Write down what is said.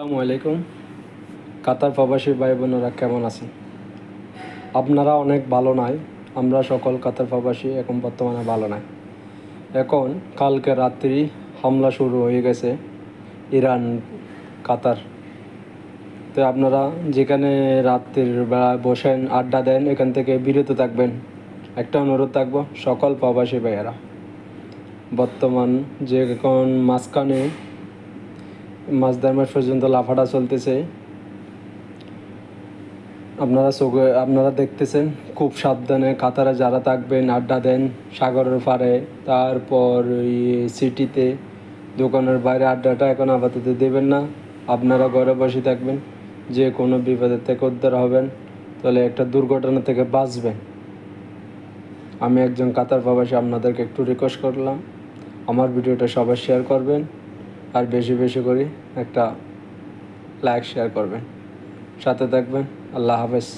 আসসালামু আলাইকুম। কাতার প্রবাসী ভাই বোনেরা কেমন আছেন? আপনারা অনেক ভালো নাই। আমরা সকল কাতার প্রবাসী এখন বর্তমানে ভালো নাই। এখন কালকে রাত্রি হামলা শুরু হয়ে গেছে ইরান কাতার। তো আপনারা যেখানে রাত্রির বেলা বসেন আড্ডা দেন এখান থেকে বিরত থাকবেন। একটা অনুরোধ থাকবো সকল প্রবাসী ভাইয়েরা, বর্তমান যে এখন মাঝখানে মাঝ মাস পর্যন্ত লাফাটা চলতেছে, আপনারা দেখতেছেন। খুব সাবধানে কাতারে যারা থাকবেন আড্ডা দেন সাগরের পাড়ে, তারপর ওই সিটিতে দোকানের বাইরে আড্ডাটা এখন আপাতত দেবেন না। আপনারা ঘরে বসে থাকবেন, যে কোনো বিপদের থেকে উদ্ধার হবেন, তাহলে একটা দুর্ঘটনা থেকে বাঁচবেন। আমি একজন কাতার প্রবাসী, আপনাদেরকে একটু রিকোয়েস্ট করলাম আমার ভিডিওটা সবাই শেয়ার করবেন, আর বেশি বেশি করে একটা লাইক শেয়ার করবেন। সাথে থাকবেন। আল্লাহ হাফেজ।